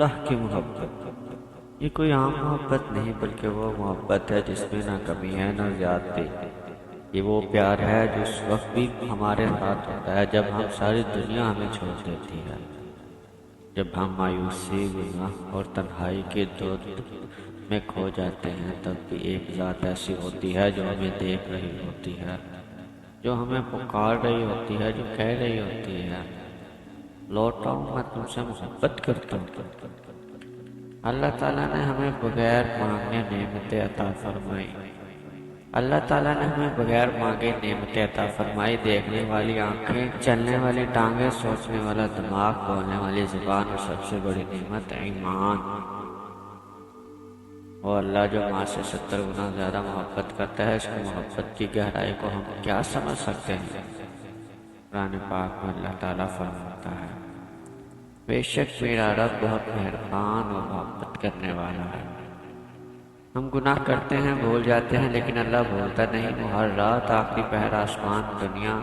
اللہ کی محبت یہ کوئی عام محبت نہیں، بلکہ وہ محبت ہے جس میں نہ کمی ہے نہ زیادتی۔ یہ وہ پیار ہے جو اس وقت بھی ہمارے ساتھ ہوتا ہے جب ہم ساری دنیا ہمیں چھوڑ دیتی ہے، جب ہم مایوسی، گناہ اور تنہائی کے دودھ میں کھو جاتے ہیں۔ تب بھی ایک ذات ایسی ہوتی ہے جو ہمیں دیکھ رہی ہوتی ہے، جو ہمیں پکار رہی ہوتی ہے، جو کہہ رہی ہوتی ہے لوٹ آؤ، میں تم سے محبت کرتا ہوں۔ اللہ تعالیٰ نے ہمیں بغیر مانگے نعمتیں عطا فرمائی۔ اللہ تعالیٰ نے ہمیں بغیر مانگے نعمتیں عطا فرمائی، دیکھنے والی آنکھیں، چلنے والی ٹانگیں، سوچنے والا دماغ، بولنے والی زبان، اور سب سے بڑی نعمت ایمان۔ وہ اللہ جو ماں سے 70 گنا زیادہ محبت کرتا ہے، اس کی محبت کی گہرائی کو ہم کیا سمجھ سکتے ہیں؟ قرآن پاک میں اللہ تعالیٰ فرماتا ہے، بے شک میرا رب بہت مہربان اور محبت کرنے والا ہے۔ ہم گناہ کرتے ہیں، بھول جاتے ہیں، لیکن اللہ بھولتا نہیں۔ وہ ہر رات آخری پہر آسمان دنیا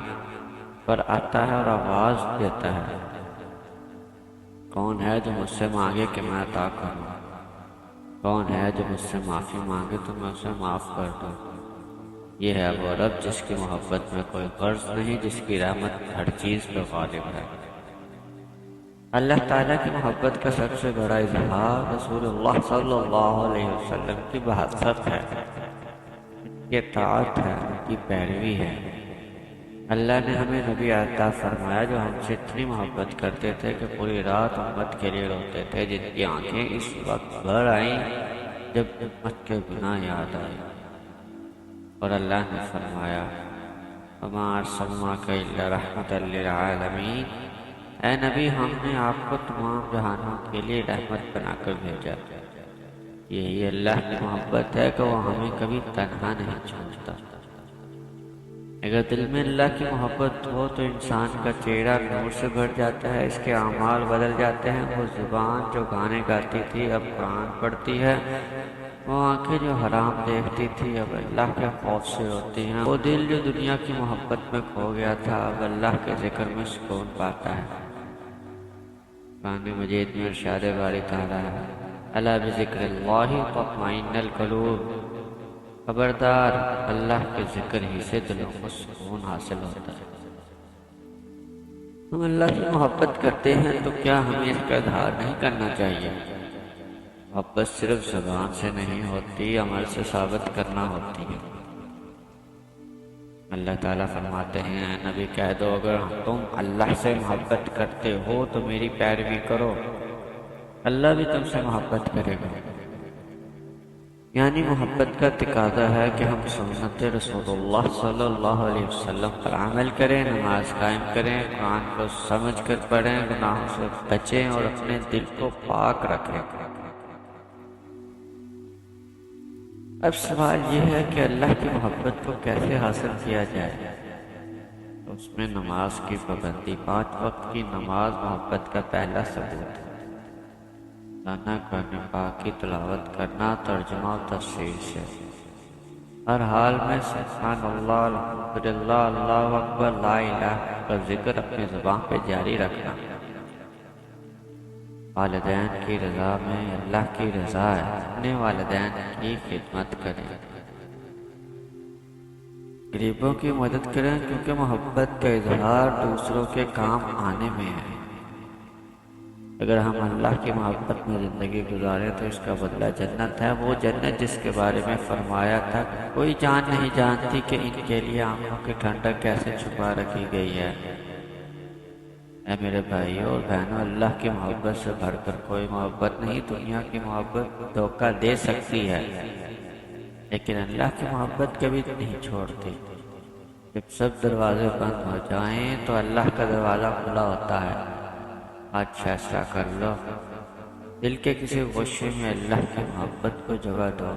پر آتا ہے اور آواز دیتا ہے، کون ہے جو مجھ سے مانگے کہ میں عطا کروں؟ کون ہے جو مجھ سے معافی مانگے تو میں اسے معاف کر دوں؟ یہ ہے وہ رب جس کی محبت میں کوئی غرض نہیں، جس کی رحمت ہر چیز پہ غالب ہے۔ اللہ تعالیٰ کی محبت کا سب سے بڑا اظہار رسول اللہ صلی اللہ علیہ وسلم کی بعثت ہے، کی اطاعت ہے، ان کی پیروی ہے۔ اللہ نے ہمیں نبی عطا فرمایا جو ہم سے اتنی محبت کرتے تھے کہ پوری رات امت کے لیے روتے تھے، جن کی آنکھیں اس وقت بھر آئیں جب امت کے گناہ یاد آئے۔ اور اللہ نے فرمایا، وَمَا أَرْسَلْنَاكَ إِلَّا رَحْمَةً لِّلْعَالَمِينَ، اے نبی ہم نے آپ کو تمام جہانوں کے لیے رحمت بنا کر بھیجا۔ یہی اللہ کی محبت ہے کہ وہ ہمیں کبھی تنہا نہیں چھوڑتا۔ اگر دل میں اللہ کی محبت ہو تو انسان کا چہرہ نور سے بھر جاتا ہے، اس کے اعمال بدل جاتے ہیں۔ وہ زبان جو گانے گاتی تھی اب قرآن پڑھتی ہے، وہ آنکھیں جو حرام دیکھتی تھی اب اللہ کے خوف سے روتی ہیں، وہ دل جو دنیا کی محبت میں کھو گیا تھا اب اللہ کے ذکر میں سکون پاتا ہے۔ قرآن مجید میں ارشاد باری تعالیٰ ہے، الا بذکر اللہ تطمئن القلوب، خبردار اللہ کے ذکر ہی سے دلوں کو سکون حاصل ہوتا ہے۔ ہم اللہ کی محبت کرتے ہیں تو کیا ہمیں اس کا اظہار نہیں کرنا چاہیے؟ محبت صرف زبان سے نہیں ہوتی، عمل سے ثابت کرنا ہوتی ہے۔ اللہ تعالیٰ فرماتے ہیں، اے نبی کہہ دو اگر تم اللہ سے محبت کرتے ہو تو میری پیروی کرو، اللہ بھی تم سے محبت کرے گا۔ یعنی محبت کا تقاضا ہے کہ ہم سنت رسول اللہ صلی اللہ علیہ وسلم پر عمل کریں، نماز قائم کریں، قرآن کو سمجھ کر پڑھیں، گناہوں سے بچیں اور اپنے دل کو پاک رکھیں۔ اب سوال یہ ہے کہ اللہ کی محبت کو کیسے حاصل کیا جائے؟ اس میں نماز کی پابندی، 5 وقت کی نماز محبت کا پہلا ثبوت ہے۔ قرآن پاک کی تلاوت کرنا ترجمہ و تفسیر سے، ہر حال میں سبحان اللہ، الحمدللہ، اللہ اکبر، لا الہ کا ذکر اپنی زبان پہ جاری رکھنا، والدین کی رضا میں اللہ کی رضا ہے، اپنے والدین کی خدمت کریں، غریبوں کی مدد کریں، کیونکہ محبت کا اظہار دوسروں کے کام آنے میں ہے۔ اگر ہم اللہ کی محبت میں زندگی گزاریں تو اس کا بدلہ جنت ہے، وہ جنت جس کے بارے میں فرمایا تھا کوئی جان نہیں جانتی کہ ان کے لیے آنکھوں کی ٹھنڈک کیسے چھپا رکھی گئی ہے۔ اے میرے بھائیوں اور بہنوں، اللہ کی محبت سے بڑھ کر کوئی محبت نہیں۔ دنیا کی محبت دھوکہ دے سکتی ہے، لیکن اللہ کی محبت کبھی نہیں چھوڑتی۔ جب سب دروازے بند ہو جائیں تو اللہ کا دروازہ کھلا ہوتا ہے۔ آج فیصلہ کر لو، دل کے کسی گوشے میں اللہ کی محبت کو جگہ دو۔